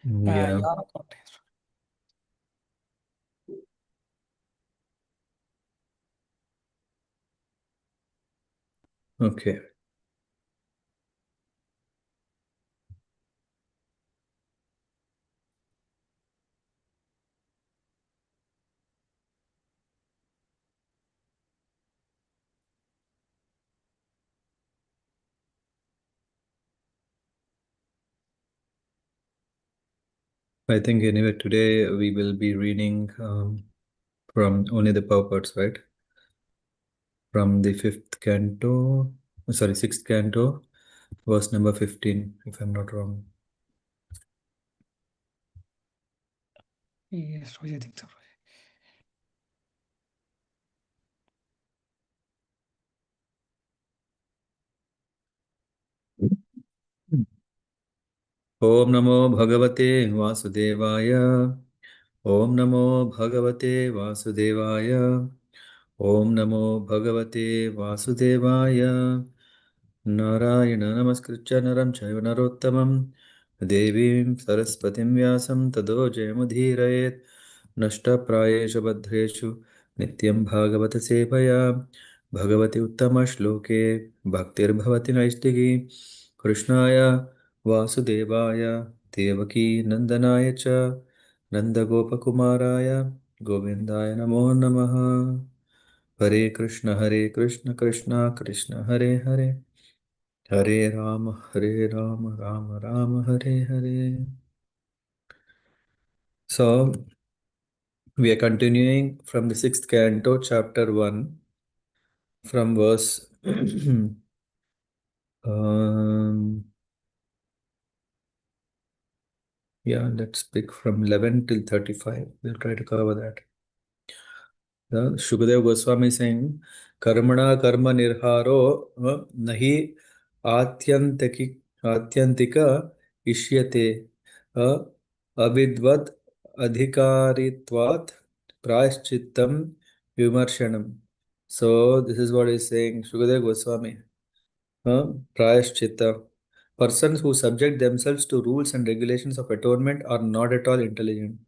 Yeah. Your account. Okay. I think anyway today we will be reading from only the power parts, right? From the fifth canto, sorry, sixth canto, verse number 15, if I'm not wrong. Yes, Rohit, I think so. Om Namo Bhagavate Vasudevaya. Om Namo Bhagavate Vasudevaya. Om Namo Bhagavate Vasudevaya. Narayana Namaskritya Naram Chaiva Narottamam Devim Saraswatim Vyasam Tado Jayamudhirayet Nashta Prayesha Badreshu Nityam Bhāgavata-sevayā Bhagavati Uttama Shloke Bhaktir Bhavati Naistiki Krishnaya Vasudevaya Devaki Nandanaya Cha Nanda Gopakumaraya Govindaya Namo Namaha Hare Krishna Krishna Krishna Hare Hare Hare Rama, Rama Hare Hare. So, we are continuing from the sixth canto, chapter 1, from verse um, yeah, let's pick from 11 till 35. We'll try to cover that. Shukadeva Goswami is saying, Karmana karma nirharo nahi atyantika ishyate avidvat adhikaritvat prayaschittam vimarshanam. So this is what is saying Shukadeva Goswami. Prayaschitta. Persons who subject themselves to rules and regulations of atonement are not at all intelligent.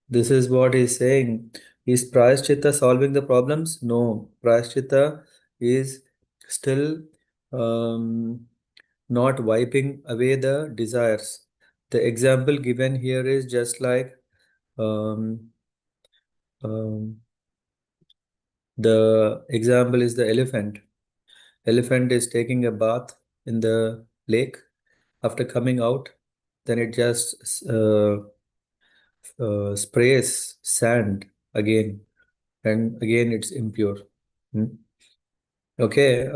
This is what he's saying. Is Prayaschitta solving the problems? No. Prayaschitta is still um, not wiping away the desires. The example given here is just like um, um, the example is the elephant. Elephant is taking a bath in the lake. After coming out, then it just sprays sand again, and again it's impure. Hmm. Okay.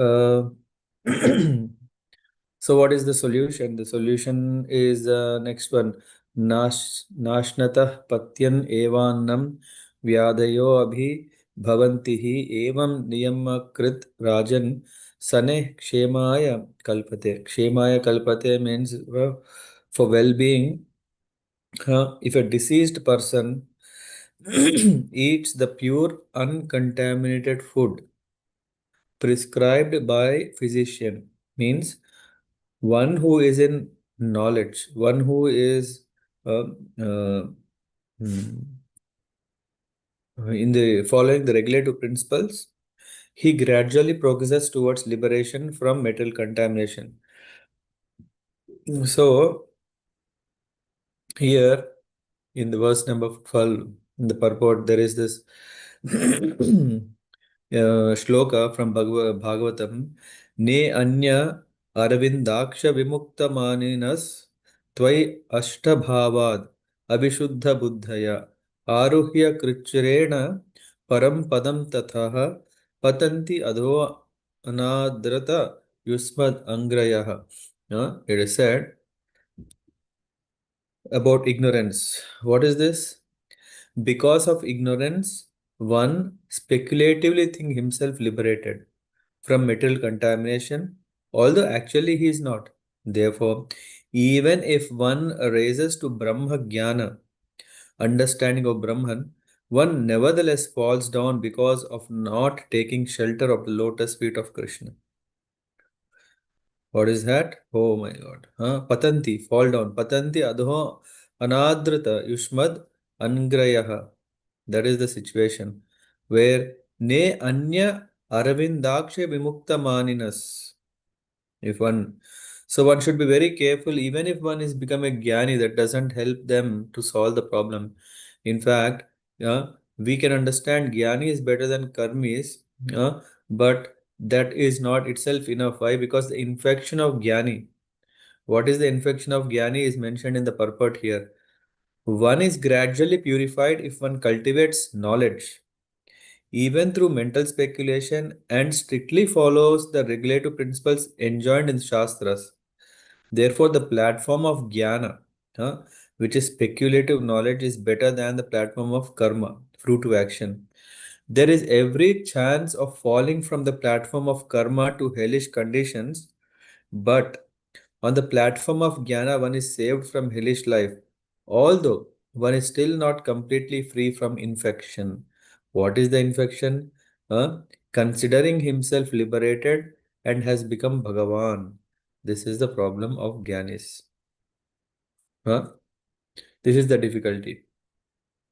So what is the solution? The solution is the next one. Nashnatah patyan evannam vyadayo abhi bhavantihi evam niyamakrit rajan sane kshemaya kalpate. Kshemaya kalpate means for well-being. If a deceased person eats the pure uncontaminated food prescribed by physician, means one who is in knowledge, one who is uh, uh, hmm, in the following the regulative principles, he gradually progresses towards liberation from metal contamination. So here in the verse number 12, in the purport, there is this shloka from Bhagavatam. Ne anya aravindaksha vimuktamaниnas tvai ashtabhavad abhishuddha buddhaya aruhya krichirena param padam tatha patanti adho anadrata yusmad angrayah. It is said about ignorance. What is this? Because of ignorance, one speculatively think himself liberated from material contamination, although actually he is not. Therefore, even if one raises to Brahma Jnana, understanding of Brahman, one nevertheless falls down because of not taking shelter of the lotus feet of Krishna. What is that? Oh my God. Patanti, fall down. Patanti adho Anadrita Yushmad Angrayaha. That is the situation where ne anya aravindaksha vimukta maninas. If one, so one should be very careful, even if one is become a jnani, that doesn't help them to solve the problem. In fact, yeah, we can understand jnani is better than karmis, but that is not itself enough. Why? Because the infection of jnani, what is the infection of jnani is mentioned in the purport here. One is gradually purified if one cultivates knowledge, even through mental speculation, and strictly follows the regulative principles enjoined in Shastras. Therefore, the platform of jnana, which is speculative knowledge, is better than the platform of karma, fruitive action. There is every chance of falling from the platform of karma to hellish conditions, but on the platform of jnana, one is saved from hellish life, although one is still not completely free from infection. What is the infection? Huh? Considering himself liberated and has become Bhagavan. This is the problem of jnanis. Huh? This is the difficulty.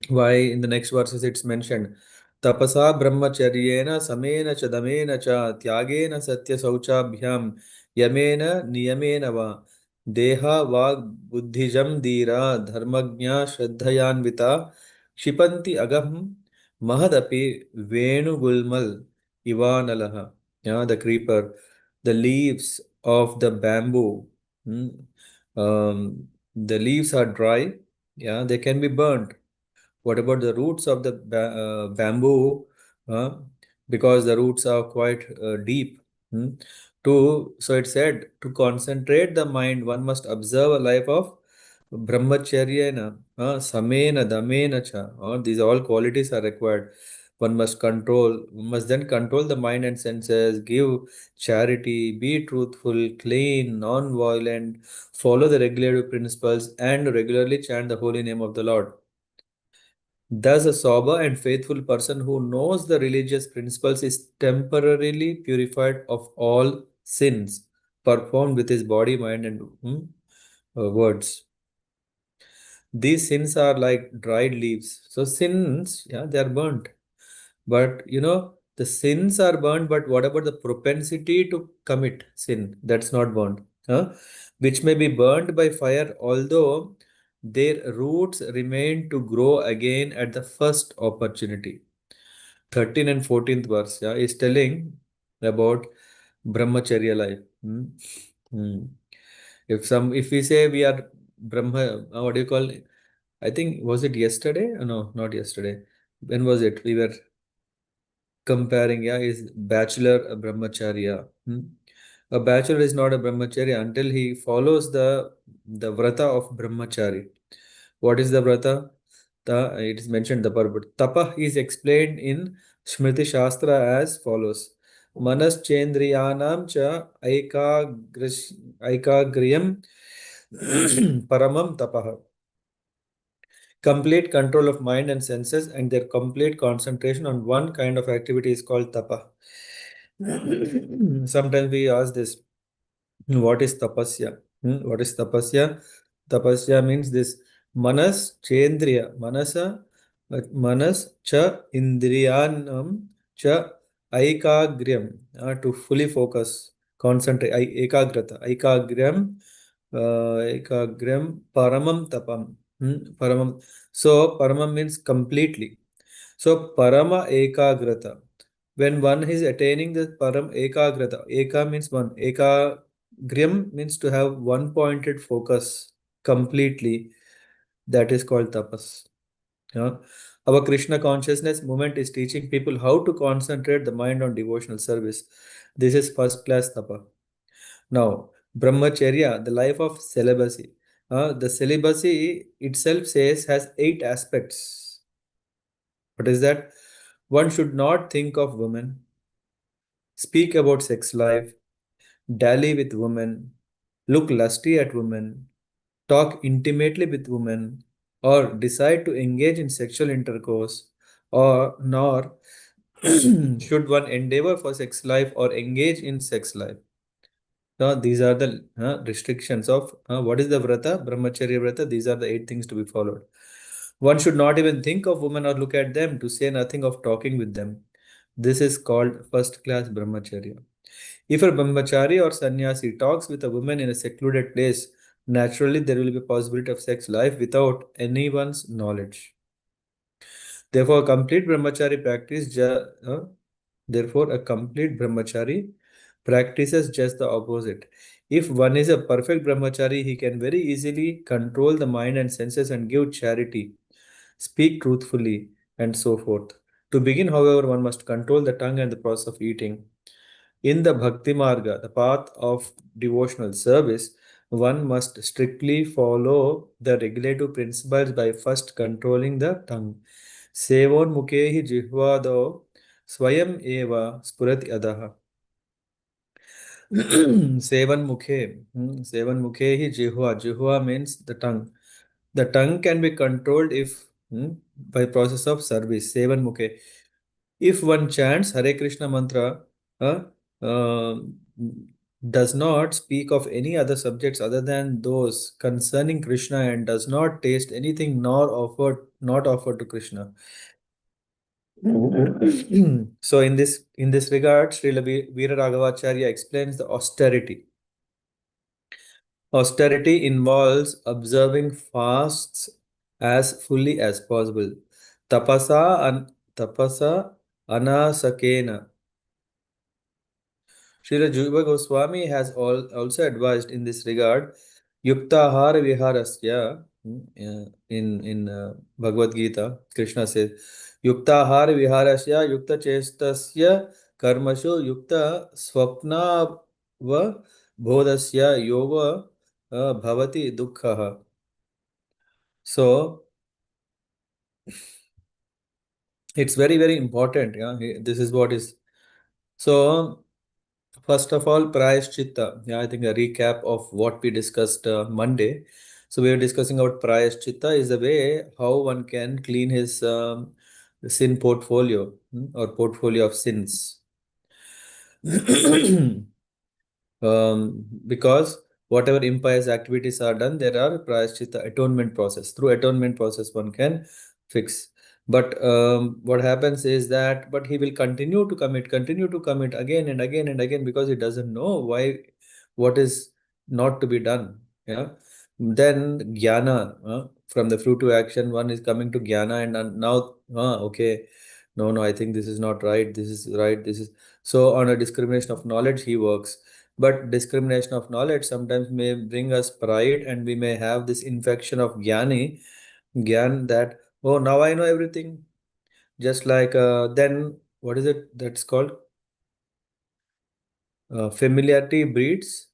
Why in the next verses it's mentioned tapasa brahmacharyena samena cha damena cha tyagena satya sauchabhyam yamena niyamena va deha vag buddhijam dira dharmagnya shraddhayanvita kshipanti agam mahadapi venugulmal ivanalaha. Yeah, the creeper, the leaves of the bamboo, hmm, the leaves are dry, yeah, they can be burnt. What about the roots of the bamboo? Uh, because the roots are quite deep. Hmm? So it said, to concentrate the mind, one must observe a life of brahmacharya, samena, damena cha. These all qualities are required. One must then control the mind and senses, give charity, be truthful, clean, non-violent, follow the regulative principles, and regularly chant the holy name of the Lord. Thus, a sober and faithful person who knows the religious principles is temporarily purified of all sins performed with his body, mind, and words. These sins are like dried leaves. So, sins, yeah, they are burnt. But the sins are burnt, but what about the propensity to commit sin? That's not burnt. Huh? Which may be burnt by fire, although their roots remain to grow again at the first opportunity. 13 and 14th verse, yeah, is telling about brahmacharya life. Hmm. If we say we are Brahma, what do you call it? I think was it yesterday? No, not yesterday. When was it? We were comparing, yeah, is bachelor a brahmacharya. A bachelor is not a brahmacharya until he follows the vrata of brahmachari. What is the vrata? It is mentioned the purport. Tapa is explained in Smriti Shastra as follows. Manas chendriyanam cha aikagriyam paramam tapaha. Complete control of mind and senses and their complete concentration on one kind of activity is called tapa. Sometimes we ask this, what is tapasya? What is tapasya? Tapasya means this manas chendriya, manas cha indriyanam cha aikagryam, to fully focus, concentrate, ekagrata, ekagram, paramam tapam. Paramam. So, paramam means completely. So, parama ekagrata. When one is attaining the param ekagrata, eka means one, ekagram means to have one pointed focus completely. That is called tapas. Yeah. Our Krishna consciousness movement is teaching people how to concentrate the mind on devotional service. This is first class tapa. Now, brahmacharya, the life of celibacy. The celibacy itself says has 8 aspects. What is that? One should not think of women, speak about sex life, dally with women, look lusty at women, talk intimately with women, or decide to engage in sexual intercourse, or nor should one endeavor for sex life or engage in sex life. These are the restrictions of what is the vrata, brahmacharya vrata. These are the 8 things to be followed. One should not even think of women or look at them, to say nothing of talking with them. This is called first class brahmacharya. If a brahmachari or sannyasi talks with a woman in a secluded place, naturally there will be a possibility of sex life without anyone's knowledge. Therefore, a complete brahmachari practice Therefore, a complete brahmachari practices just the opposite. If one is a perfect brahmachari, he can very easily control the mind and senses and give charity, speak truthfully, and so forth. To begin, however, one must control the tongue and the process of eating. In the Bhakti Marga, the path of devotional service, one must strictly follow the regulative principles by first controlling the tongue. सेवोन्मुखे हि जिह्वादौ स्वयम् एव स्फुरति अधः. Sevan mukhe hi jihva. Jihva means the tongue. The tongue can be controlled if by process of service. Sevan mukhe. If one chants Hare Krishna mantra, uh, uh, does not speak of any other subjects other than those concerning Krishna and does not taste anything nor not offered to Krishna. So in this regard, Srila Veera Raghavacharya explains the austerity. Austerity involves observing fasts as fully as possible. Tapasa anasakena. Srila Jiva Goswami has also advised in this regard, Yuktahara Viharasya, in Bhagavad Gita, Krishna says, Yuktahara Viharasya, Yukta Chestasya, Karmashu, Yukta Swapna va Bodhasya Yoga Bhavati Dukkha. So, it's very, very important. Yeah, this is what is. So, first of all, Prayaschitta. Yeah, I think a recap of what we discussed Monday. So we were discussing about Prayaschitta is the way how one can clean his sin portfolio or portfolio of sins. Because whatever impious activities are done, there are prayaschitta atonement process. Through atonement process, one can fix. But what happens is that, but he will continue to commit again and again and again because he doesn't know why, what is not to be done. Yeah. Then jnana, from the fruit to action, one is coming to jnana and now, okay, no, I think this is not right. This is right. This is so on a discrimination of knowledge he works, but discrimination of knowledge sometimes may bring us pride, and we may have this infection of gyan that, oh, now I know everything. Just like then, what is it that's called? Familiarity breeds.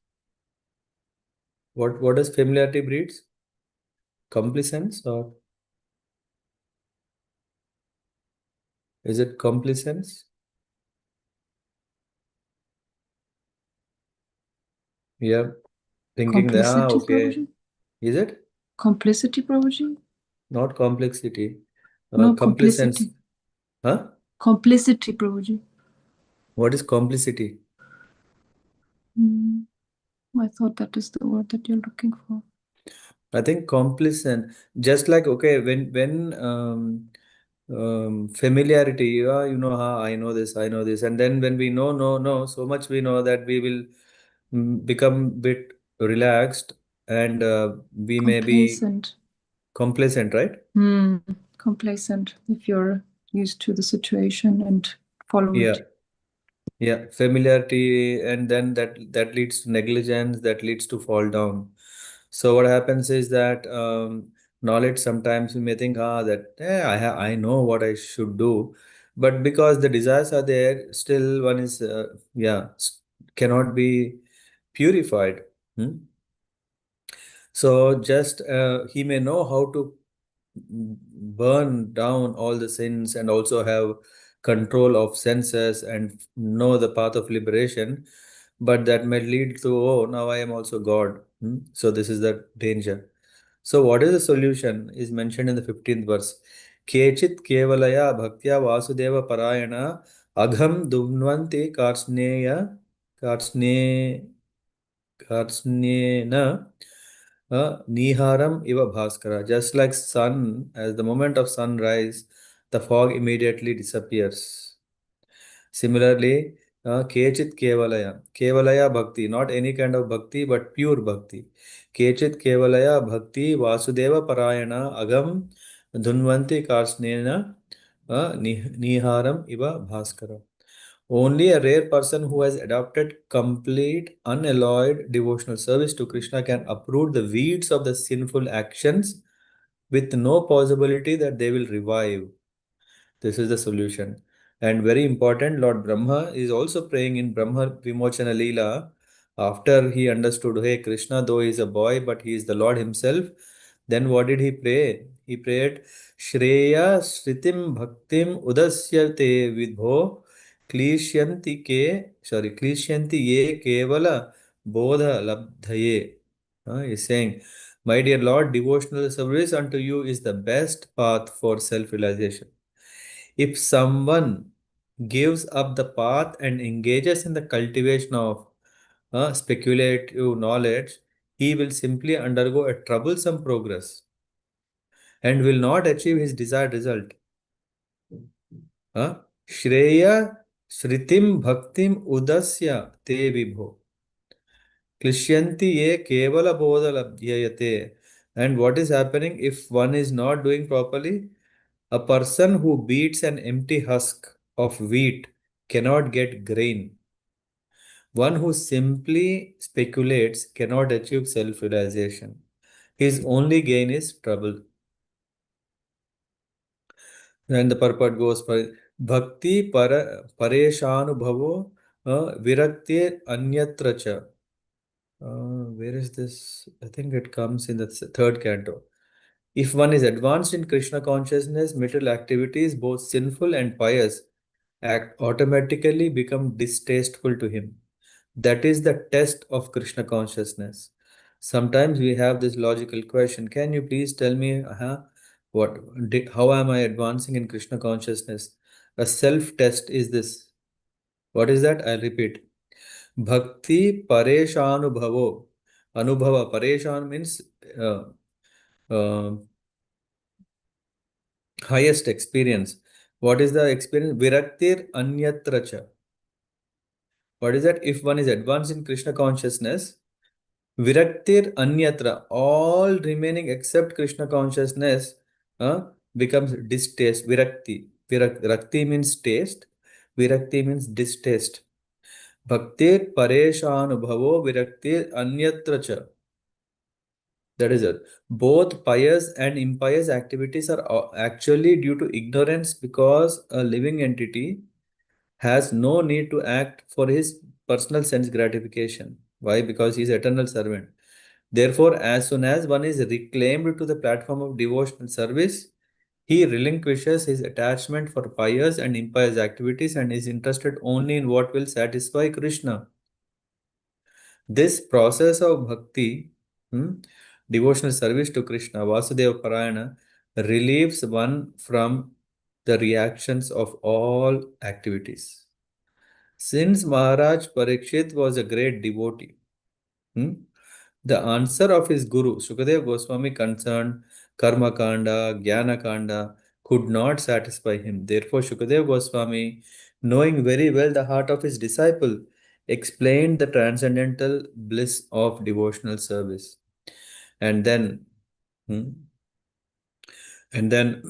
What does familiarity breeds? Complacence, or is it complacence? Yeah, thinking that, Complicity, okay. Prabhuji? Is it? Complicity, Prabhuji? Not complexity. No, Complacence. complicity. Huh? Complicity, Prabhuji. What is complicity? Hmm. I thought that is the word that you're looking for. I think complacent, just like, okay, when familiarity, I know this, and then when we know, no, so much we know that we will become bit relaxed, and we may be Complacent. complacent, right? Hmm. Complacent if you're used to the situation and follow Yeah. it. Yeah, familiarity, and then that leads to negligence, that leads to fall down. So what happens is that knowledge, sometimes we may think, that I know what I should do, but because the desires are there, still one is cannot be purified. Hmm? So just he may know how to burn down all the sins and also have control of senses and know the path of liberation, but that may lead to, oh, now I am also God. So this is the danger. So what is the solution is mentioned in the 15th verse. Kechit kevalaya bhaktya vasudeva parayana agham duvnvanti karsneya karsne karsnena niharam iva bhaskara. Just like sun, as the moment of sunrise, the fog immediately disappears. Similarly, kechit kevalaya. Kevalaya bhakti, not any kind of bhakti, but pure bhakti. Kechit kevalaya bhakti vasudeva parayana agam dhunvanti karsnena niharam iva bhaskara. Only a rare person who has adopted complete, unalloyed devotional service to Krishna can uproot the weeds of the sinful actions with no possibility that they will revive. This is the solution. And very important, Lord Brahma is also praying in Brahma Vimochana Leela after he understood, hey, Krishna, though he is a boy, but he is the Lord himself. Then what did he pray? He prayed, Shreya Sritim Bhaktim Udasyate Vidho Klishyanti Ye Kevala Bodha Labdhaye. He's saying, my dear Lord, devotional service unto you is the best path for self-realization. If someone gives up the path and engages in the cultivation of speculative knowledge, he will simply undergo a troublesome progress and will not achieve his desired result. Shreya Sritim Bhaktim Udasya Te Vibho. Klishyanti ye kevala bodha labdhyayate. And what is happening if one is not doing properly? A person who beats an empty husk of wheat cannot get grain. One who simply speculates cannot achieve self realization. His only gain is trouble. And the purport goes for Bhakti Pareshanubhavo Viraktir Anyatra cha. Where is this? I think it comes in the third canto. If one is advanced in Krishna consciousness, material activities, both sinful and pious, automatically become distasteful to him. That is the test of Krishna consciousness. Sometimes we have this logical question: can you please tell me how am I advancing in Krishna consciousness? A self test is this. What is that? I'll repeat. Bhakti Pareshanubhavo. Anubhava. Pareshan means uh, uh, highest experience. What is the experience? Viraktir Anyatra cha. What is that? If one is advanced in Krishna consciousness, Viraktir Anyatra, all remaining except Krishna consciousness becomes distaste. Rakti means taste. Virakti means distaste. Bhaktir Pareshanubhavo Viraktir Anyatra cha. That is it. Both pious and impious activities are actually due to ignorance because a living entity has no need to act for his personal sense gratification. Why? Because he is eternal servant. Therefore, as soon as one is reclaimed to the platform of devotional service, he relinquishes his attachment for pious and impious activities and is interested only in what will satisfy Krishna. This process of bhakti, devotional service to Krishna, Vasudeva Parayana, relieves one from the reactions of all activities. Since Maharaj Parikshit was a great devotee, hmm, the answer of his guru, Sukadeva Goswami, concerned Karma Kanda, Jnana Kanda, could not satisfy him. Therefore, Sukadeva Goswami, knowing very well the heart of his disciple, explained the transcendental bliss of devotional service. And then, hmm, and then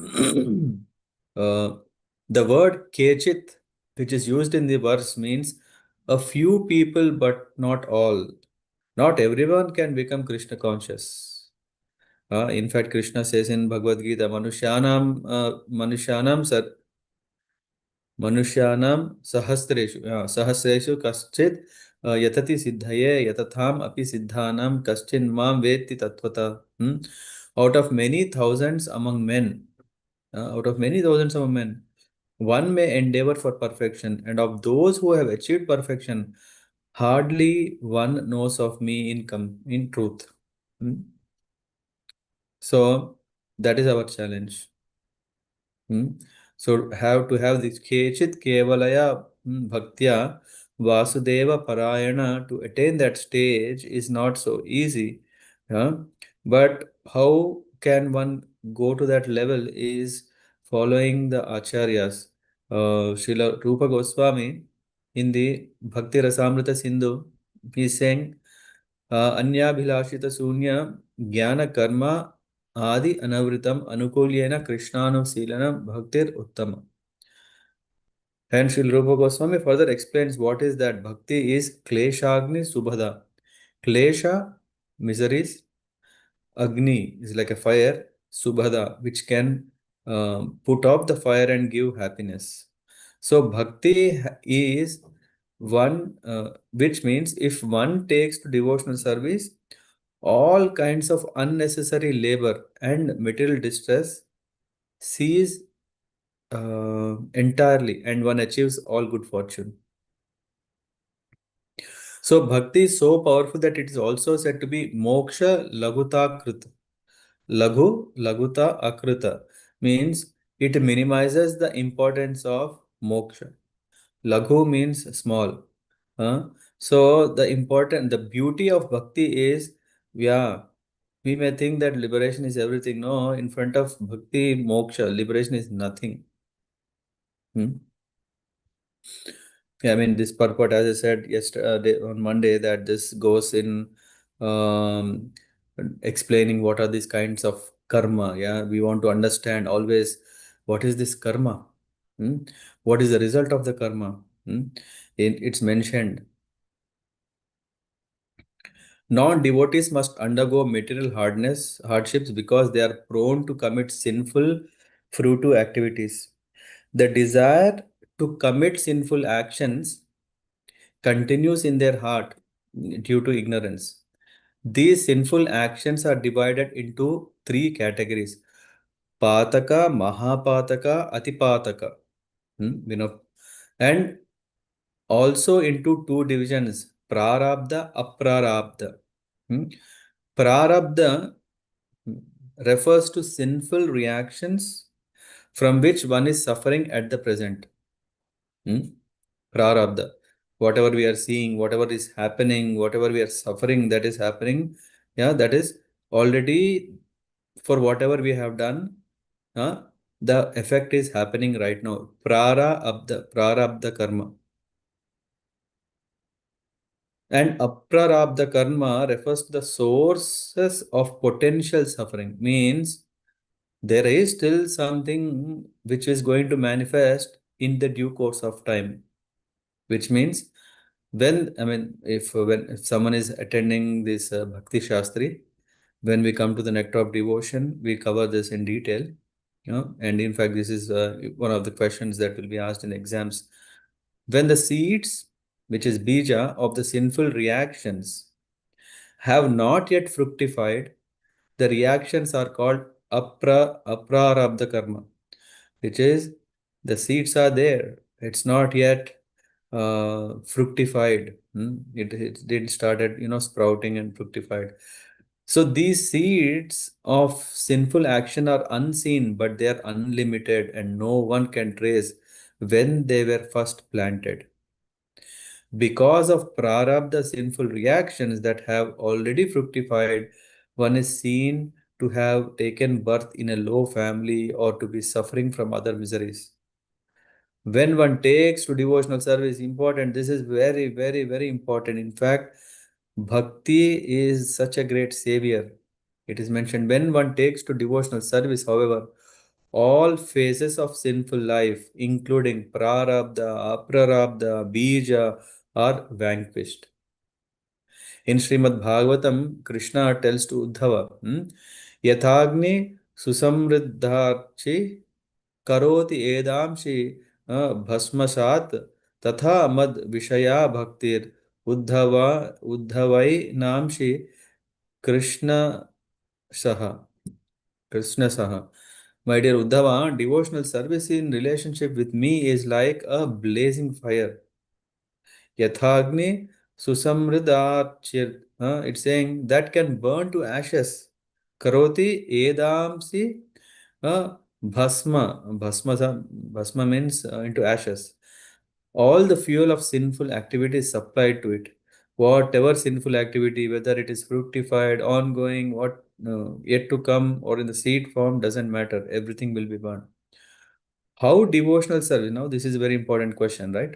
the word kechit, which is used in the verse, means a few people, but not all. Not everyone can become Krishna conscious. In fact, Krishna says in Bhagavad Gita, Manusyanam sahasreshu kaschid yatati siddhaye yatatham api siddhanam kaschin mam vetti tatvata. Out of many thousands among men, one may endeavor for perfection, and of those who have achieved perfection, hardly one knows of me in truth. Hmm? So that is our challenge. Hmm? So have to have this kechit kevalaya bhaktya Vasudeva Parayana, to attain that stage is not so easy. Huh? But how can one go to that level is following the acharyas. Srila Rupa Goswami in the Bhakti Rasamrita Sindhu, he sang Anyabhilashita Sunya Jnana Karma Adi Anavritam Anukulyena Krishnanu Bhaktir Uttama. And Srila Rupa Goswami further explains what is that bhakti is kleshagni subhada. Klesha, miseries, agni is like a fire, subhada, which can put off the fire and give happiness. So bhakti is one, which means if one takes to devotional service, all kinds of unnecessary labor and material distress cease entirely, and one achieves all good fortune. So bhakti is so powerful that it is also said to be moksha laguta krita. Laguta akrita means it minimizes the importance of moksha. Laghu means small. Huh? So the beauty of bhakti is, yeah, we may think that liberation is everything. No, in front of bhakti, moksha, liberation is nothing. Hmm? Yeah, I mean, this purport, as I said yesterday on Monday, that this goes in um, explaining what are these kinds of karma. Yeah, we want to understand always what is this karma. Hmm? What is the result of the karma? Hmm? It's mentioned. Non-devotees must undergo material hardships because they are prone to commit sinful, fruitive activities. The desire to commit sinful actions continues in their heart due to ignorance. These sinful actions are divided into three categories: Pataka, Mahapataka, Atipataka. And also into two divisions: Prarabdha, Aprarabdha. Hmm? Prarabdha refers to sinful reactions from which one is suffering at the present. Hmm? Prarabdha. Whatever we are seeing, whatever is happening, whatever we are suffering that is happening, yeah, that is already for whatever we have done, uh, the effect is happening right now. Prarabdha karma. And aprarabdha karma refers to the sources of potential suffering. Means there is still something which is going to manifest in the due course of time. Which means when, I mean, if someone is attending this Bhakti Shastri, when we come to the nectar of devotion, we cover this in detail. And in fact, this is one of the questions that will be asked in exams. When the seeds, which is bija, of the sinful reactions have not yet fructified, the reactions are called aprarabdha karma, which is the seeds are there. It's not yet fructified. It did started, sprouting and fructified. So these seeds of sinful action are unseen, but they are unlimited, and no one can trace when they were first planted. Because of prarabdha sinful reactions that have already fructified, one is seen to have taken birth in a low family or to be suffering from other miseries. When one takes to devotional service, important, this is very, very, very important. In fact, bhakti is such a great savior. It is mentioned when one takes to devotional service, however, all phases of sinful life, including prarabdha, aprarabdha, bija, are vanquished. In Srimad Bhagavatam, Krishna tells to Uddhava, Yathagni susamriddharchi karoti edamshi bhasmasat tatha mad vishaya bhaktir uddhavai namshi Krishna saha. Krishna saha. My dear Uddhava, devotional service in relationship with me is like a blazing fire. Yathagni susamriddharchir. It's saying that can burn to ashes. Karoti edamsi bhasma. Bhasma means into ashes. all the fuel of sinful activity is supplied to it. Whatever sinful activity, whether it is fructified, ongoing, what yet to come, or in the seed form, doesn't matter. Everything will be burned. How devotional service? Now, this is a very important question, right?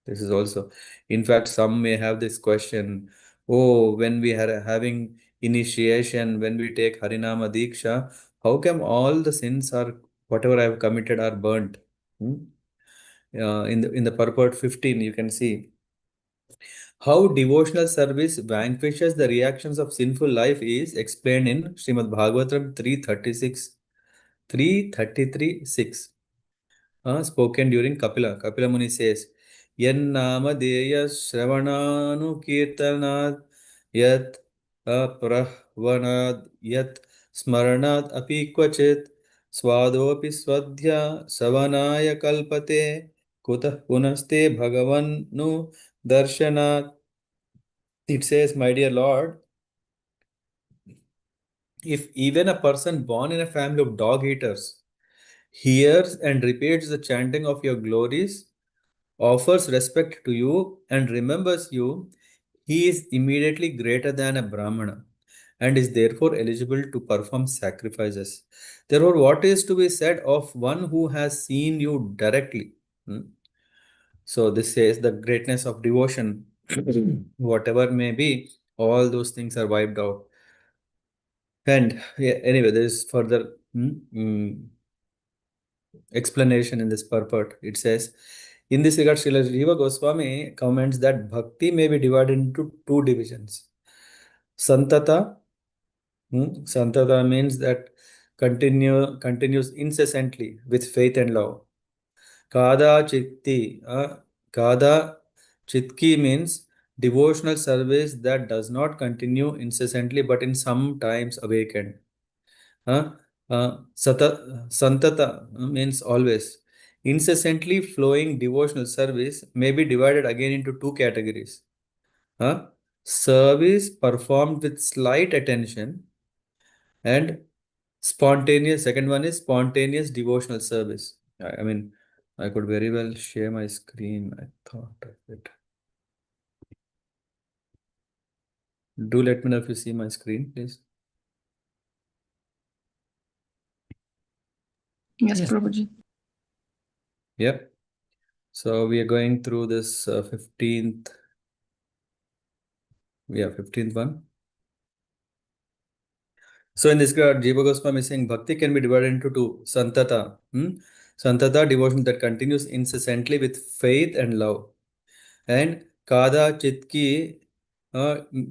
This is also, in fact, some may have this question. Oh, when we are having initiation, when we take Harinama Diksha, how come all the sins are, whatever I have committed, are burnt? Hmm? In the purport 15, you can see how devotional service vanquishes the reactions of sinful life is explained in Srimad Bhagavatam 336, 333, 6. Spoken during Kapila. Kapila Muni says, Yennama Deya Shravananu Kirtanad Yat Aprahvanad Yat Smaranad Api Kvachit Swadopi Swadhya Savanaya Kalpate Kutah Punaste Bhagavan Darshanat. It says, my dear Lord, if even a person born in a family of dog eaters hears and repeats the chanting of your glories, offers respect to you, and remembers you, he is immediately greater than a Brahmana and is therefore eligible to perform sacrifices. Therefore, what is to be said of one who has seen you directly? Hmm? So, this says the greatness of devotion, whatever may be, all those things are wiped out. And yeah, anyway, there is further explanation in this purport. It says, in this regard, Srila Jiva Goswami comments that bhakti may be divided into two divisions. Santata, santata means that continues incessantly with faith and love. Kada chitti, kada chitki means devotional service that does not continue incessantly but in some times awakened. Uh, Santata means always. Incessantly flowing devotional service may be divided again into two categories. Uh, Service performed with slight attention and spontaneous. Second one is spontaneous devotional service. I mean, I could very well share my screen. I thought of it. Do let me know if you see my screen, please. Yes, Prabhuji. Yep. So we are going through this 15th. Yeah, 15th one. So in this regard, Jiva Goswami is saying bhakti can be divided into two. Santata. Santata, devotion that continues incessantly with faith and love. And Kada Chitki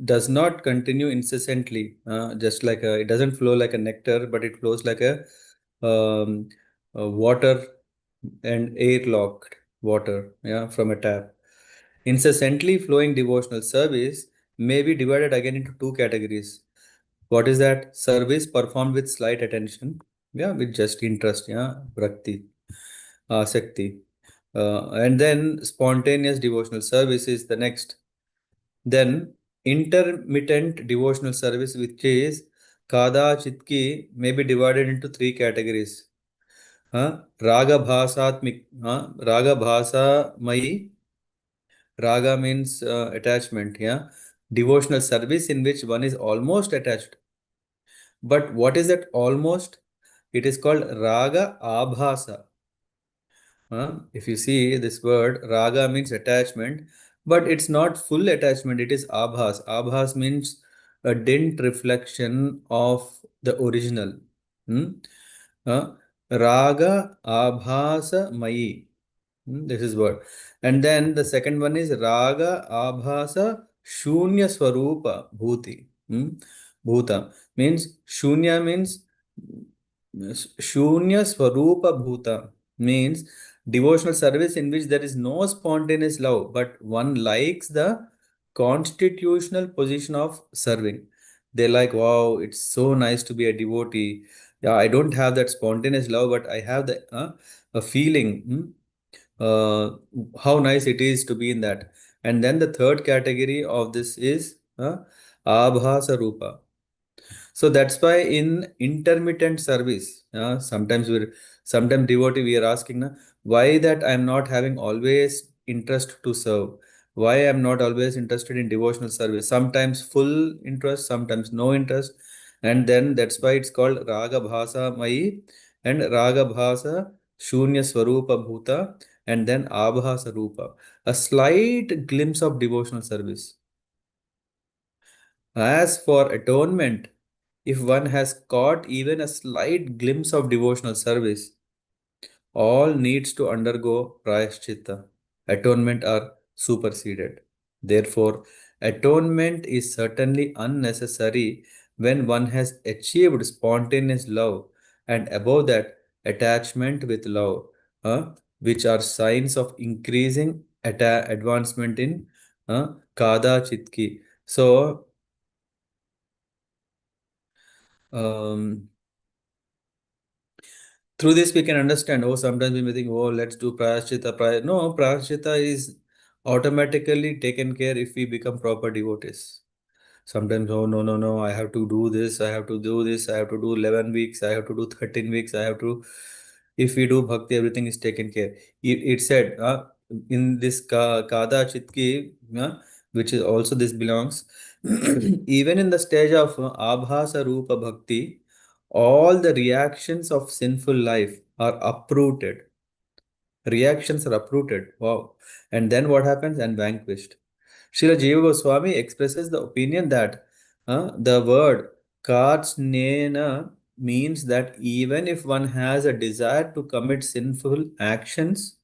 does not continue incessantly. Just like it doesn't flow like a nectar, but it flows like a water and air-locked water, yeah, from a tap. Incessantly flowing devotional service may be divided again into two categories. What is that? Service performed with slight attention, yeah, with just interest, yeah, bhakti, asakti. And then spontaneous devotional service is the next. Then intermittent devotional service, which is kada chitki, may be divided into three categories. Raga bhasatmik, raga bhasa mai. Raga means attachment, yeah. Devotional service in which one is almost attached. But what is that almost? It is called raga abhasa. If you see this word, raga means attachment, but it's not full attachment, it is abhas. Abhas means a dint reflection of the original. Hmm? Uh, Raga abhasa mayi. This is word. And then the second one is raga abhasa shunya swarupa bhuti. Bhuta means shunya means shunya swarupa bhuta means devotional service in which there is no spontaneous love, but one likes the constitutional position of serving. They like, wow, it's so nice to be a devotee. Yeah, I don't have that spontaneous love, but I have the a feeling. How nice it is to be in that. And then the third category of this is abhasa rupa. So that's why in intermittent service, sometimes devotee we are asking, why that I am not having always interest to serve. Why I'm not always interested in devotional service? Sometimes full interest, sometimes no interest. And then that's why it's called Raga Bhasa Mai and Raga Bhasa Shunya Swarupa Bhuta and then Abhasa Rupa. A slight glimpse of devotional service. As for atonement, if one has caught even a slight glimpse of devotional service, all needs to undergo prayaschitta, atonement are superseded. Therefore, atonement is certainly unnecessary when one has achieved spontaneous love and above that, attachment with love, which are signs of increasing advancement in kada chitki. So, um, through this we can understand, oh, sometimes we may think, oh, let's do prayaschitta. No, prayaschitta is automatically taken care if we become proper devotees. Sometimes, oh, no, no, no, I have to do this, I have to do this, I have to do 11 weeks, I have to do 13 weeks, I have to. If we do bhakti, everything is taken care. It said in this kada chitki, which is also this belongs, even in the stage of abhasa rupa bhakti, all the reactions of sinful life are uprooted. Reactions are uprooted. Wow. And then what happens? And vanquished. Srila Jiva Goswami expresses the opinion that the word kartsnena means that even if one has a desire to commit sinful actions,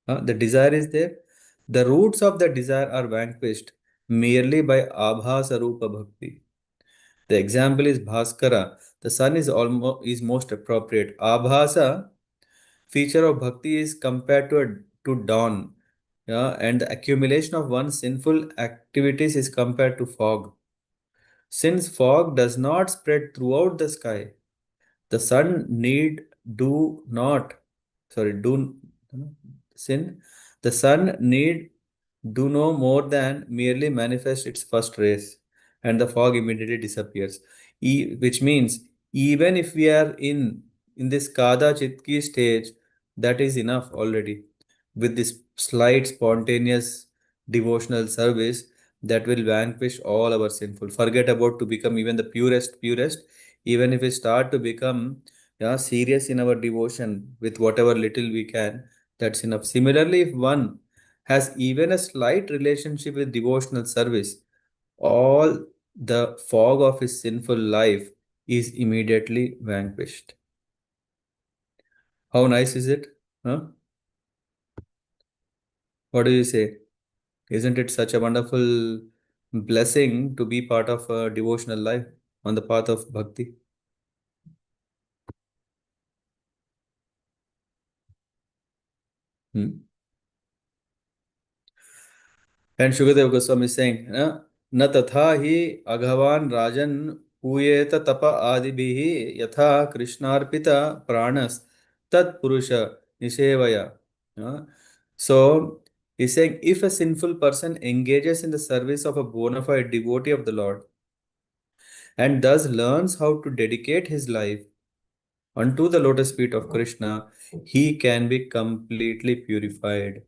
the desire is there, the roots of the desire are vanquished merely by abhasa rupa bhakti. The example is Bhaskara. The sun is almost is most appropriate. Abhasa feature of bhakti is compared to dawn. Yeah, and the accumulation of one's sinful activities is compared to fog. Since fog does not spread throughout the sky, the sun need do not sorry do sin the sun need do no more than merely manifest its first rays, and the fog immediately disappears. Which means even if we are in this kada chitki stage, that is enough already. With this slight spontaneous devotional service, that will vanquish all our sinful. Forget about to become even the purest. Even if we start to become, yeah, serious in our devotion with whatever little we can, that's enough. Similarly, if one has even a slight relationship with devotional service, all the fog of his sinful life is immediately vanquished. How nice is it? Huh? What do you say? Isn't it such a wonderful blessing to be part of a devotional life on the path of bhakti? Hmm? And Shukadev Goswami is saying, na tatha hi aghavan rajan puyeta tapa adibhihi yatha krishnarpita pranas tat purusha nisevaya. Uh, So he's saying, if a sinful person engages in the service of a bona fide devotee of the Lord and thus learns how to dedicate his life unto the lotus feet of Krishna, he can be completely purified.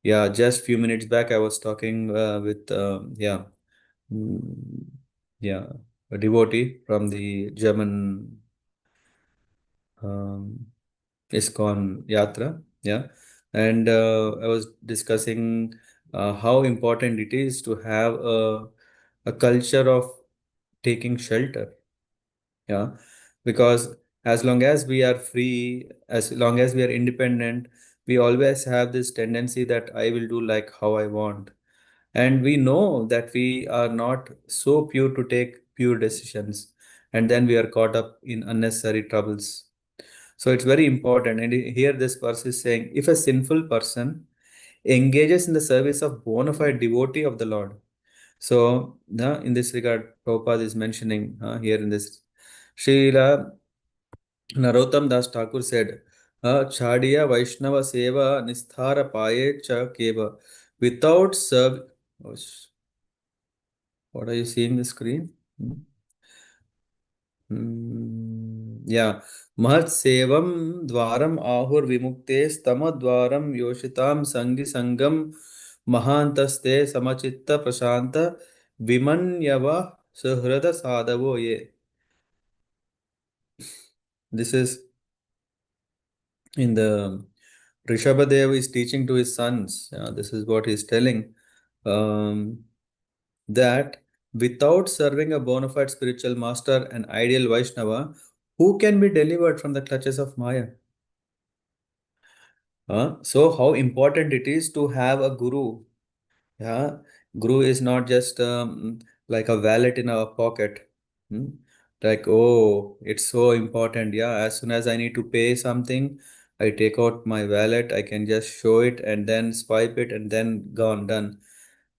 Yeah, just few minutes back I was talking with mm, yeah, a devotee from the German um, ISKCON Yatra. Yeah, and I was discussing how important it is to have a culture of taking shelter. Yeah, because as long as we are free, as long as we are independent, we always have this tendency that I will do like how I want. And we know that we are not so pure to take pure decisions. And then we are caught up in unnecessary troubles. So it's very important. And here this verse is saying, if a sinful person engages in the service of bona fide devotee of the Lord. So in this regard, Prabhupada is mentioning here in this. Srila Narottam Das Thakur said, Chadiya Vaishnava Seva Nisthara Paye Cha Keva. Without serve. Oh, what are you seeing the screen? Yeah. Mahat sevam dwaram ahur vimukte stama dwaram yoshitam sangi sangam mahantaste samachitta prashanta vimanyava suhrada sadavo ye. This is in the Rishabhadev is teaching to his sons. This is what he's telling. Um, that without serving a bona fide spiritual master, an ideal Vaishnava, who can be delivered from the clutches of Maya? So, how important it is to have a guru. Yeah, guru is not just like a wallet in our pocket. Hmm? Like, oh, it's so important. Yeah, as soon as I need to pay something, I take out my wallet, I can just show it and then swipe it and then gone, done.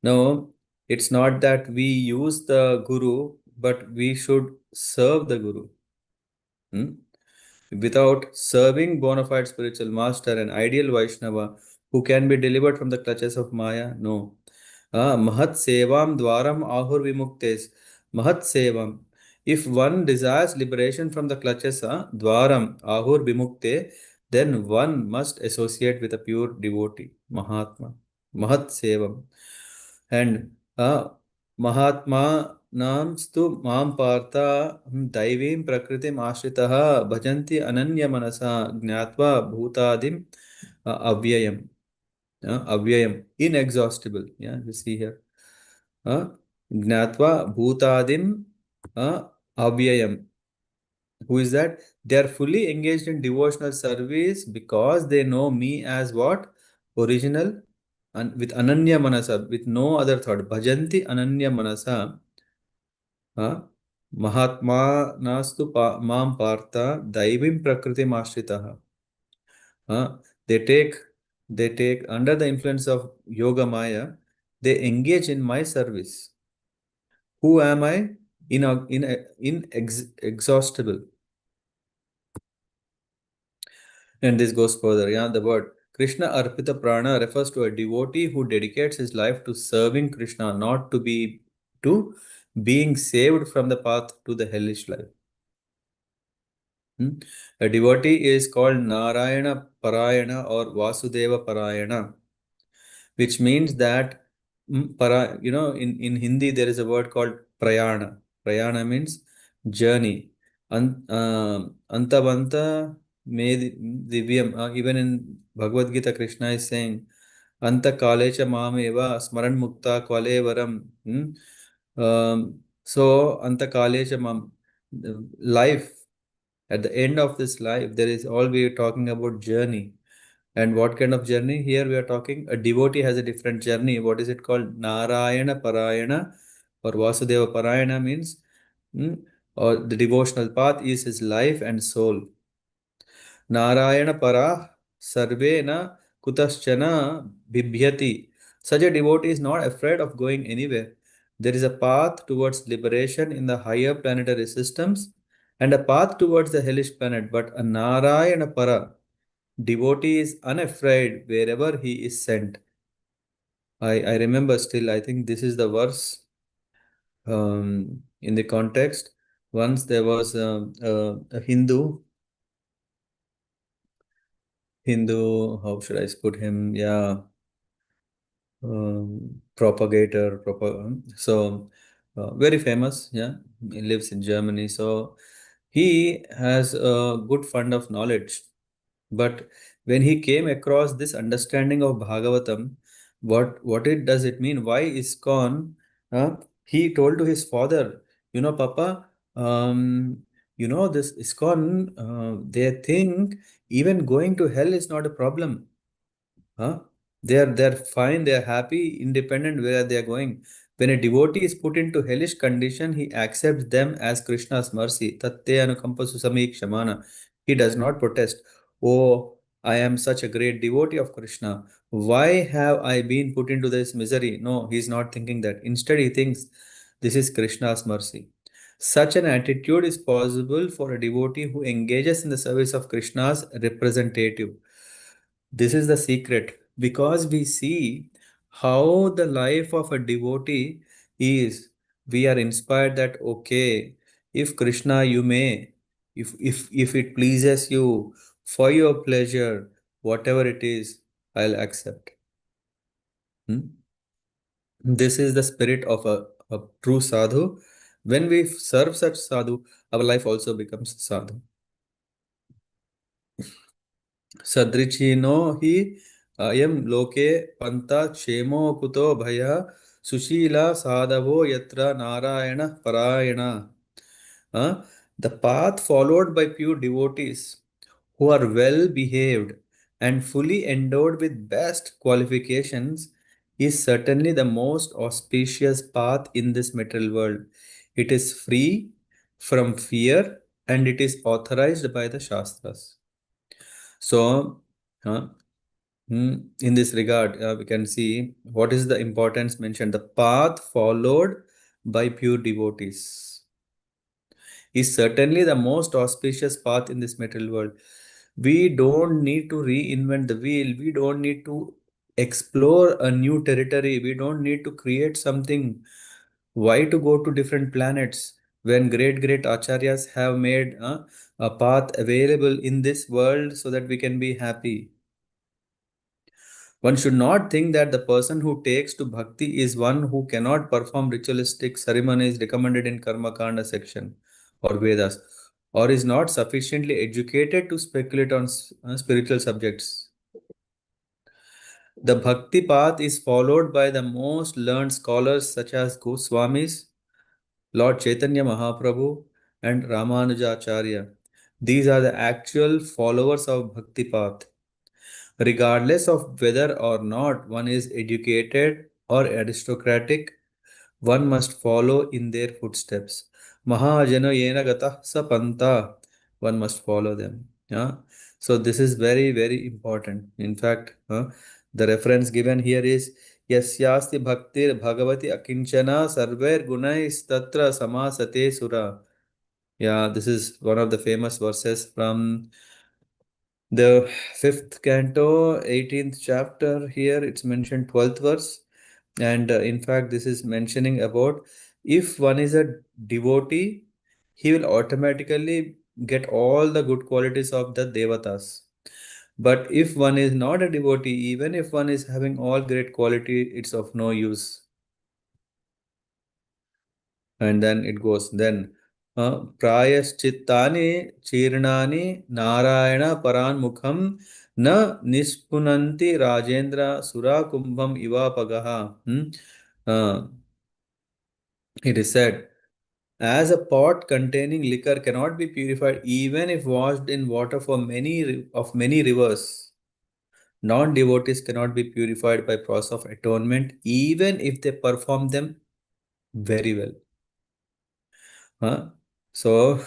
No, it's not that we use the guru, but we should serve the guru. Hmm? Without serving bona fide spiritual master, an ideal Vaishnava who can be delivered from the clutches of Maya? No. Mahat sevam dwaram ahur vimuktes. Mahat sevam. If one desires liberation from the clutches, dwaram ahur vimukte, then one must associate with a pure devotee, Mahatma. Mahat sevam. And Mahatma नामस्तु मां पार्था दैवीं प्रकृतिम् आश्रितः भजन्ति अनन्य मनसा ज्ञात्वा भूतादिम अव्ययम् अव्ययम् inexhaustible. Yeah, you see here. ज्ञात्वा भूतादिम अव्ययम्. Who is that? They are fully engaged in devotional service because they know me as what? Original and with ananya manasa, with no other thought. Bhajanti ananya manasa. महात्मा नास्तु मां Partha दैवीं प्रकृतिम् आश्रितः. They take they take under the influence of yoga maya, they engage in my service. Who am I? Inexhaustible. And this goes further. Yeah, the word Krishna Arpita Prana refers to a devotee who dedicates his life to serving Krishna, not to being saved from the path to the hellish life. A devotee is called Narayana Parayana or Vasudeva Parayana, which means that in Hindi there is a word called Prayana. Prayana means journey. Antavanta me divyam. Even in Bhagavad Gita, Krishna is saying, Anta kalecha mameva smaran mukta kvalevaram. So, Anta kalecha mam. Life. At the end of this life, there is all we are talking about journey. And what kind of journey? Here we are talking, a devotee has a different journey. What is it called? Narayana Parayana or Vasudeva Parayana means, or the devotional path is his life and soul. Narayana Para Sarvena Kutaschana Bibhyati. Such a devotee is not afraid of going anywhere. There is a path towards liberation in the higher planetary systems and a path towards the hellish planet. But a Narayana Para devotee is unafraid wherever he is sent. I remember still, I think this is the verse in the context. Once there was a Hindu, how should I put him? Yeah, propagator, very famous. Yeah, he lives in Germany. So he has a good fund of knowledge. But when he came across this understanding of Bhagavatam, what it does it mean? Why ISKCON? He told to his father, Papa, this ISKCON, they think even going to hell is not a problem. Huh? They're fine, they're happy, independent where they're going. When a devotee is put into hellish condition, he accepts them as Krishna's mercy. Tatte anukampa susami kshamana. He does not protest. Oh, I am such a great devotee of Krishna. Why have I been put into this misery? No, he's not thinking that. Instead, he thinks this is Krishna's mercy. Such an attitude is possible for a devotee who engages in the service of Krishna's representative. This is the secret because we see how the life of a devotee is. We are inspired that, okay, if Krishna, you may. If it pleases you for your pleasure, whatever it is, I'll accept. Hmm? This is the spirit of a true sadhu. When we serve such sadhu, our life also becomes sadhu. Sadrichino hi ayam loke panta chemo kuto bhaya sushila sadhavo yatra narayana parayana. The path followed by pure devotees who are well behaved and fully endowed with best qualifications is certainly the most auspicious path in this material world. It is free from fear and it is authorized by the Shastras. So, uh, in this regard, we can see what is the importance mentioned. The path followed by pure devotees is certainly the most auspicious path in this material world. We don't need to reinvent the wheel. We don't need to explore a new territory. We don't need to create something. Why to go to different planets when great acharyas have made a path available in this world so that we can be happy? One should not think that the person who takes to bhakti is one who cannot perform ritualistic ceremonies recommended in Karma Kanda section or Vedas, or is not sufficiently educated to speculate on spiritual subjects. The bhakti path is followed by the most learned scholars such as Goswamis, Lord Chaitanya Mahaprabhu, and Ramanujacharya. These are the actual followers of bhakti path. Regardless of whether or not one is educated or aristocratic, one must follow in their footsteps. Mahajano yena gata sapanta. One must follow them. Yeah. So this is very important. In fact, the reference given here is Yasyasti bhaktir bhagavati akinchana sarver gunais tatra samasate sura. Yeah, this is one of the famous verses from the fifth canto, 18th chapter. Here it's mentioned 12th verse. And in fact, this is mentioning about if one is a devotee, he will automatically get all the good qualities of the devatas. But if one is not a devotee, even if one is having all great quality, it's of no use. And then it goes then prayaschittani chirnani narayana paranmukham na nispunanti rajendra sura kumbham ivapagaha. uh, it is said, as a pot containing liquor cannot be purified even if washed in water for many rivers, non-devotees cannot be purified by process of atonement even if they perform them very well. Huh? So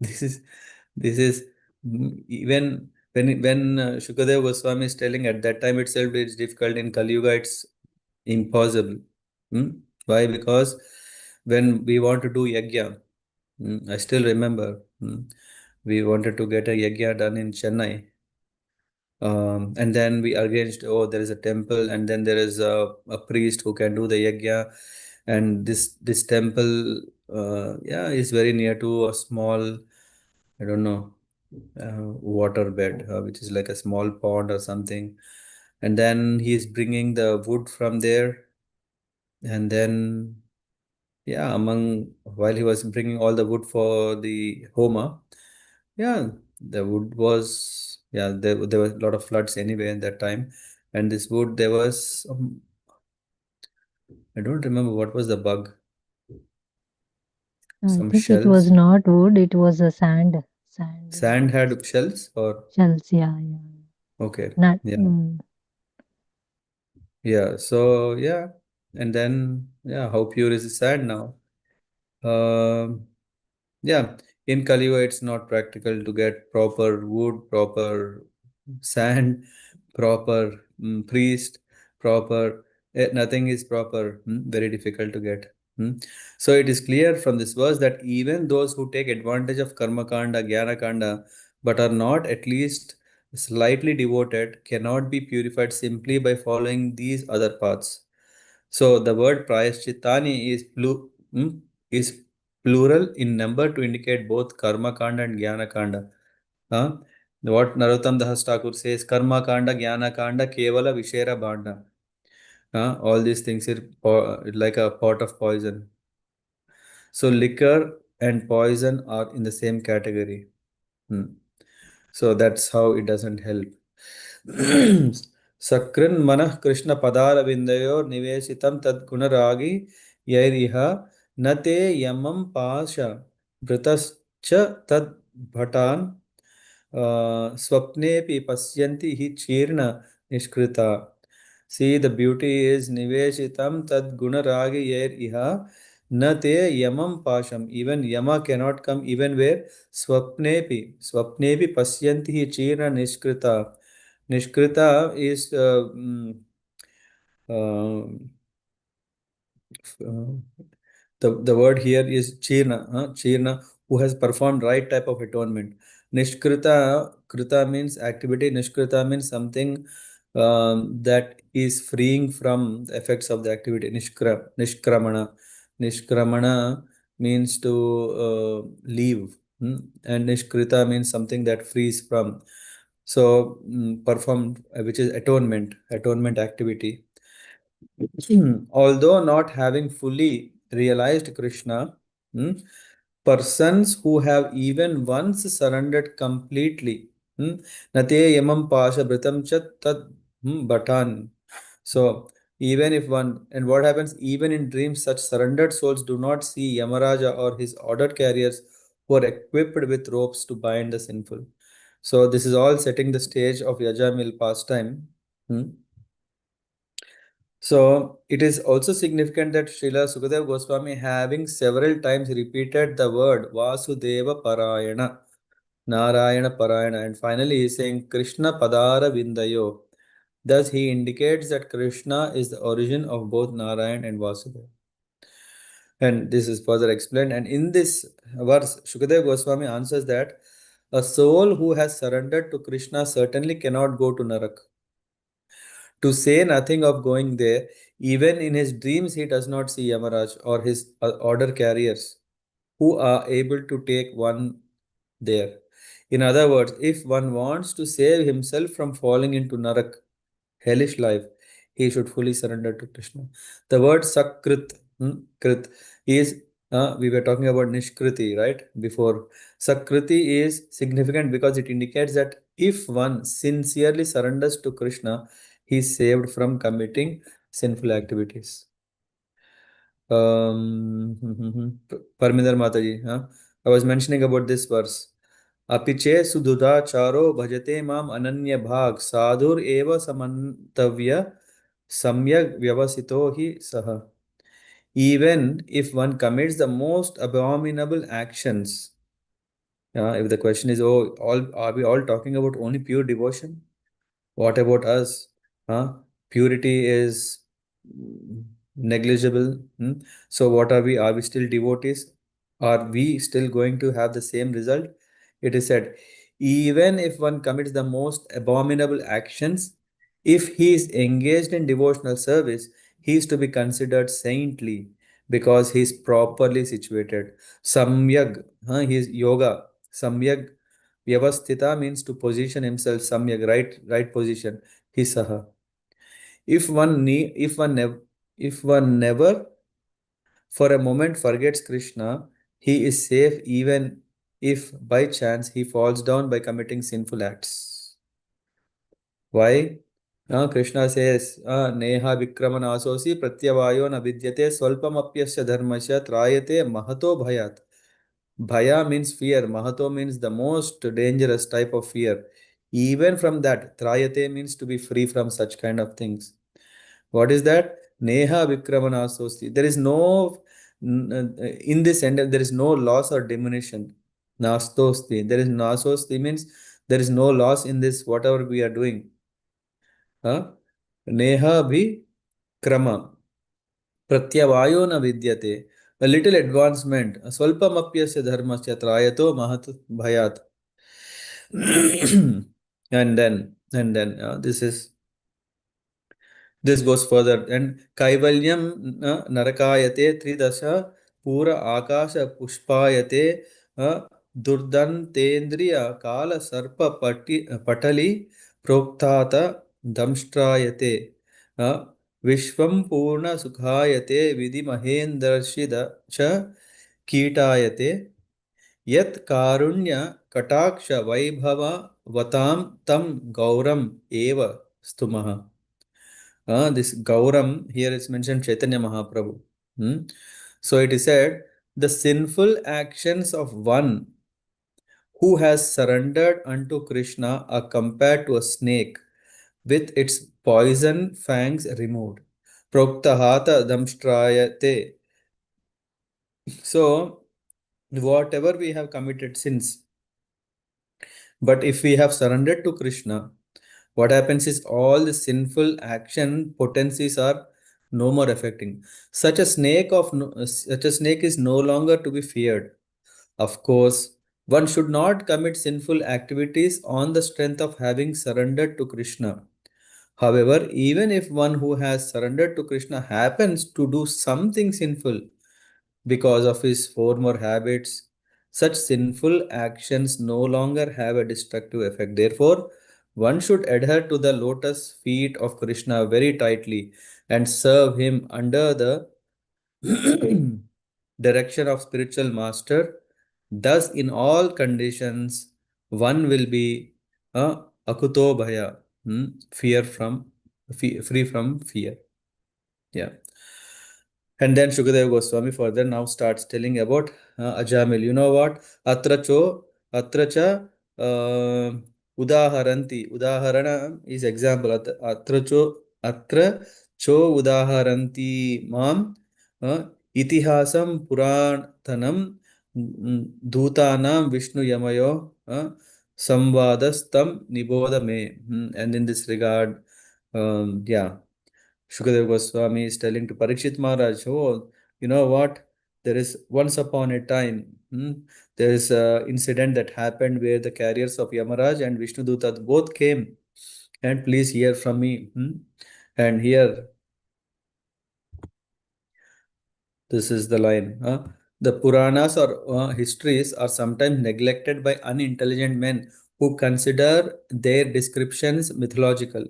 this is this is even when Shukadev Goswami is telling at that time itself it's difficult in Kali Yuga, it's impossible. Hmm? Why? Because when we want to do yajna, I still remember, we wanted to get a yajna done in Chennai. And then we arranged, oh, there is a temple, and then there is a priest who can do the yajna, and this temple, yeah, is very near to a small, I don't know, water bed, which is like a small pond or something. And then he is bringing the wood from there, and then yeah, while he was bringing all the wood for the homa, yeah, the wood was, yeah, there was a lot of floods anyway at that time. And this wood, there was I don't remember what was the bug, I some think it was shells. not wood, it was a sand. Sand had shells or Shells, yeah, yeah. okay. Not, Yeah. Yeah. So yeah. And then yeah, how pure is the sand now? Um Yeah, in Kaliwa, it's not practical to get proper wood, proper sand, proper priest, proper, nothing is proper, very difficult to get. So it is clear from this verse that even those who take advantage of Karma Kanda, Jnana Kanda, but are not at least slightly devoted, cannot be purified simply by following these other paths. So the word prayaschittani is plural in number to indicate both karma kanda and jnana kanda. What Narottam Das Thakur says, karma kanda, jnana kanda, kevala vishera bhanda. All these things are like a pot of poison. So liquor and poison are in the same category. So that's how it doesn't help. Sakrin manah Krishna padara vindayo nivesitam tad gunaragi yairiha nate yamam pasha vritascha tad bhatan swapnepi pasyanti hi chirna nishkrita. See, the beauty is niveshitam tad gunaragi yairiha nate yamam pasham. Even yama cannot come even where swapnepi pasyanti hi chirna nishkrita. Nishkrita is uh, the word here is chirna, who has performed right type of atonement. Krita means activity. Nishkrita means something that is freeing from the effects of the activity. Nishkramana means to leave, and nishkrita means something that frees from. So performed, which is atonement activity. Although not having fully realized Krishna, hmm, persons who have even once surrendered completely, nate yamam pasha britam chat tad bhatan. So even if one, and what happens even in dreams, such surrendered souls do not see Yamaraja or his ordered carriers who are equipped with ropes to bind the sinful. So this is all setting the stage of Yajamil pastime. Hmm. So it is also significant that Srila Sukadeva Goswami, having several times repeated the word Vasudeva Parayana, Narayana Parayana, and finally he is saying Krishna Padara Vindayo. Thus he indicates that Krishna is the origin of both Narayan and Vasudeva. And this is further explained. And in this verse, Shukadeva Goswami answers that a soul who has surrendered to Krishna certainly cannot go to Narak. To say nothing of going there, even in his dreams, he does not see Yamaraj or his order carriers who are able to take one there. In other words, if one wants to save himself from falling into Narak, hellish life, he should fully surrender to Krishna. The word Sakrit, Krit, is, we were talking about Nishkriti, right? Before. Sakriti is significant because it indicates that if one sincerely surrenders to Krishna, he is saved from committing sinful activities. Parminder Mataji, I was mentioning about this verse. Apiche sududacharo bhajate mam ananya bhag sadhur eva samantavya samyak vyavasito hi saha. Even if one commits the most abominable actions, if the question is, oh, all are we all talking about only pure devotion? What about us? Purity is negligible. So what are we? Are we still devotees? Are we still going to have the same result? It is said, even if one commits the most abominable actions, if he is engaged in devotional service, he is to be considered saintly because he is properly situated. Samyag, he is yoga. Samyag Vyavasthita means to position himself samyak, right position. Hisaha. If one never for a moment forgets Krishna, he is safe even if by chance he falls down by committing sinful acts. Why? Krishna says, Neha Vikramanasosi Pratyavayo na vidyate swalpamapyasya dharmasya trayate mahato bhayat. Bhaya means fear. Mahato means the most dangerous type of fear. Even from that, Trayate means to be free from such kind of things. What is that? Neha Vikramanasosti. There is no, in this sentence, there is no loss or diminution. Nastosti. There is nasosti means there is no loss in this, whatever we are doing. Neha Vikrama. Pratyavayo na vidyate. A little advancement. Swalpamapyasya dharmasya trayato mahat bhayat. And then this goes further. And kaivalyam narakayate tridasha pura akasha pushpayate durdantendriya kala sarpa patali proktata damstrayate vishwam purna sukhayate vidhi mahendrashida cha कीटायते यत् कारुण्य कटाक्ष वैभव वताम tam gauram eva स्तुमः. This Gauram here is mentioned Chaitanya Mahaprabhu. So it is said, the sinful actions of one who has surrendered unto Krishna are compared to a snake with its poison fangs removed. Proktahata damstrayate. So, whatever we have committed sins, but if we have surrendered to Krishna, what happens is all the sinful action potencies are no more affecting. Such a snake is no longer to be feared. Of course, one should not commit sinful activities on the strength of having surrendered to Krishna. However, even if one who has surrendered to Krishna happens to do something sinful because of his former habits, such sinful actions no longer have a destructive effect. Therefore, one should adhere to the lotus feet of Krishna very tightly and serve him under the direction of spiritual master. Thus, in all conditions, one will be akuto bhaya, fear from free from fear. Yeah. And then Shukadev Goswami further now starts telling about Ajamil. You know what? Atracha udaharanti. Udaharana is example. Atra cho udaharanti mam itihasam purantanam dhutanam Vishnu Yamayo samvadastam niboda me. And in this regard, yeah. Shukadev Goswami is telling to Parikshit Maharaj, oh, you know what? There is once upon a time, there is an incident that happened where the carriers of Yamaraj and Vishnu Dutat both came. And please hear from me. And here, this is the line. The Puranas or histories are sometimes neglected by unintelligent men who consider their descriptions mythological.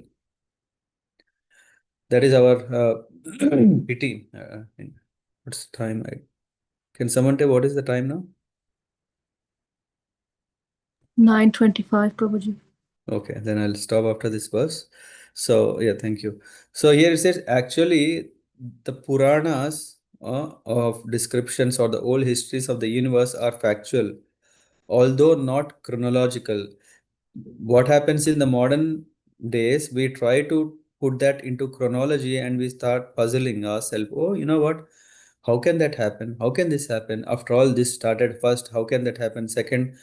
That is our pity. What's the time? Can someone tell what is the time now? 9:25, Prabhuji. Okay, then I'll stop after this verse. So, yeah, thank you. So here it says actually the Puranas of descriptions or the old histories of the universe are factual, although not chronological. What happens in the modern days, we try to put that into chronology and we start puzzling ourselves. Oh, you know what? How can that happen? How can this happen? After all, this started first. How can that happen? Second,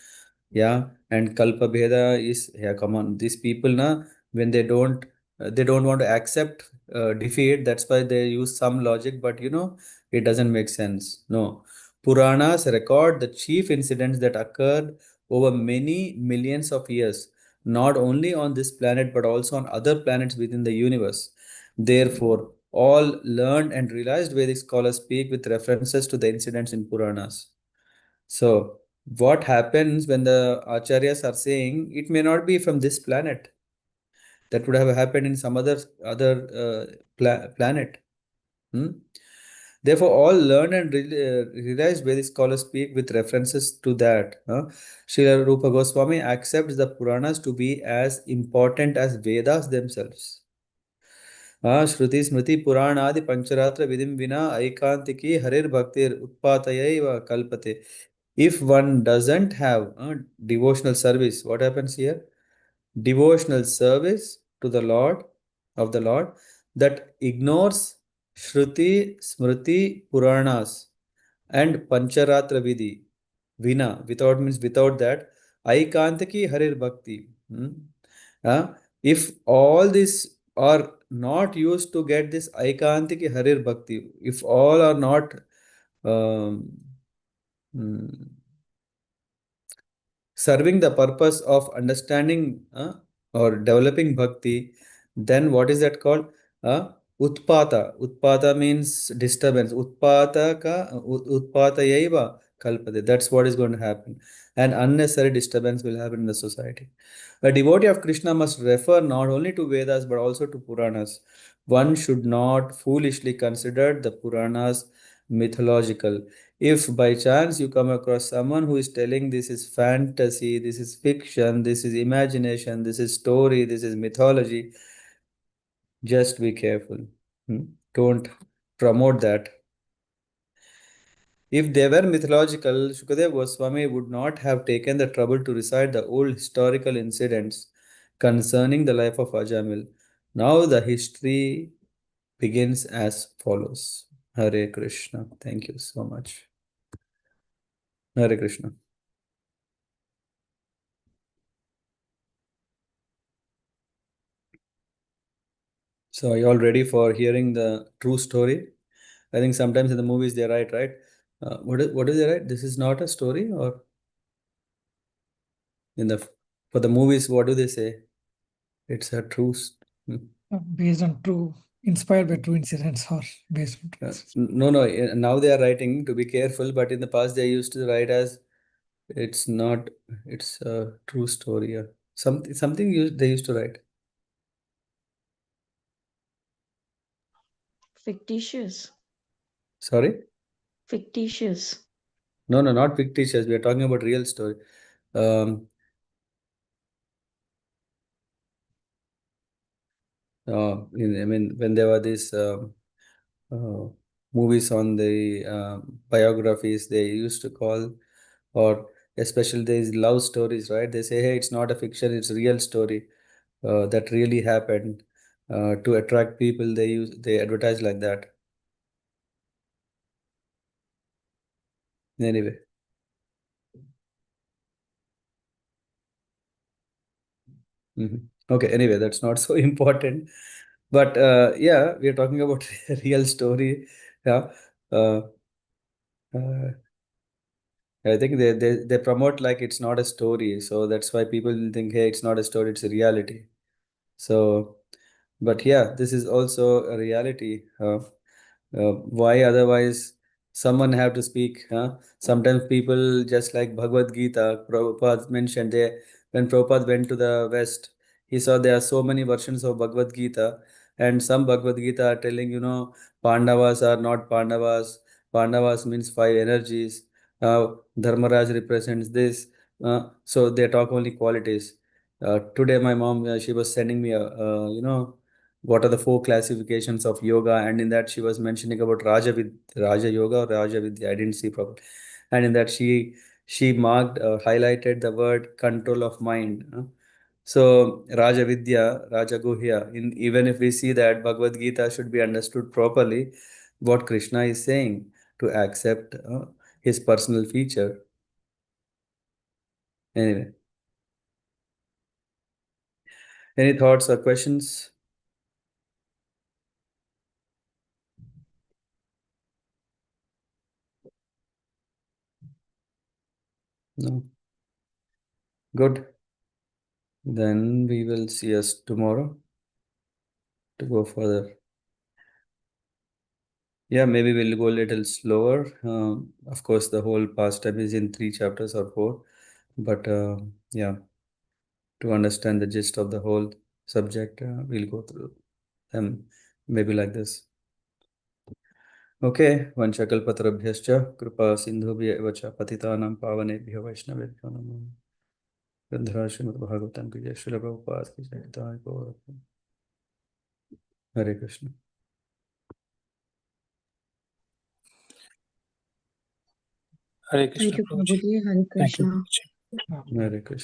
yeah, and Kalpa Bheda is, yeah, come on. These people, na, when they don't want to accept defeat. That's why they use some logic, but it doesn't make sense. No. Puranas record the chief incidents that occurred over many millions of years, not only on this planet but also on other planets within the universe. Therefore, all learned and realized Vedic scholars speak with references to the incidents in Puranas. So, what happens when the acharyas are saying it may not be from this planet? That would have happened in some other planet. Therefore, all learned and realized Vedic scholars speak with references to that. Srila Rupa Goswami accepts the Puranas to be as important as Vedas themselves. Shruti Smriti Puranadi Pancharatra Vidim Vina Aikantiki Harir Bhaktir Utpatayaiva Kalpate. If one doesn't have devotional service, what happens here? Devotional service to the Lord, of the Lord, that ignores Shruti, Smriti, Puranas and Pancharatra Vidhi. Vina, without means without that. Aikantaki Harir Bhakti. If all these are not used to get this Aikantiki Harir Bhakti, if all are not um, mm, serving the purpose of understanding or developing bhakti, then what is that called? Utpata means disturbance. Utpatayaiva kalpate. That's what is going to happen. And unnecessary disturbance will happen in the society. A devotee of Krishna must refer not only to Vedas but also to Puranas. One should not foolishly consider the Puranas mythological. If by chance you come across someone who is telling this is fantasy, this is fiction, this is imagination, this is story, this is mythology, just be careful. Don't promote that. If they were mythological, Shukadeva Goswami would not have taken the trouble to recite the old historical incidents concerning the life of Ajamil. Now the history begins as follows. Hare Krishna. Thank you so much. Hare Krishna. So are you all ready for hearing the true story? I think sometimes in the movies they write, right? What is they write? This is not a story, or for the movies, what do they say? It's a true. Based on true, inspired by true incidents or based on true incidents. No. Now they are writing to be careful, but in the past they used to write as it's not. It's a true story. Or something they used to write. Fictitious. Sorry. Fictitious. No, not fictitious. We are talking about real story. I mean, when there were these movies on the biographies, they used to call, or especially these love stories, right? They say, hey, it's not a fiction, it's a real story that really happened. To attract people, they advertise like that. Anyway. Okay, anyway, that's not so important. But yeah, we are talking about a real story. Yeah. I think they promote like it's not a story. So that's why people think, hey, it's not a story, it's a reality. So, but yeah, this is also a reality. Why otherwise someone have to speak? Sometimes people, just like Bhagavad Gita, Prabhupada mentioned, when Prabhupada went to the West, he saw there are so many versions of Bhagavad Gita, and some Bhagavad Gita are telling, Pandavas are not Pandavas. Pandavas means five energies. Dharmaraj represents this. So they talk only qualities. Today, my mom, she was sending me what are the four classifications of yoga, and in that she was mentioning about Raja Yoga or Raja Vidya. I didn't see properly, and in that she marked, highlighted the word control of mind. So Raja Vidya, Raja Guhya. Even if we see that Bhagavad Gita should be understood properly, what Krishna is saying to accept his personal feature. Anyway, any thoughts or questions? No. Good. Then we will see us tomorrow to go further. Yeah, maybe we'll go a little slower. Of course, the whole pastime is in 3 chapters or 4. But yeah, to understand the gist of the whole subject, we'll go through them maybe like this. Okay, vanchakalpatarabhyascha kripa sindhubhya cha patitanam pavanebhyo vaishnavebhyo namo. Gandhara Srimad Bhagavatam ki jai, Srila Prabhupada ki jai, Nitai Gaur. Hare Krishna. Hare Krishna. Thank you, Prabhuji. Hare Thank you, Krishna. Prabhuji. Hare Krishna.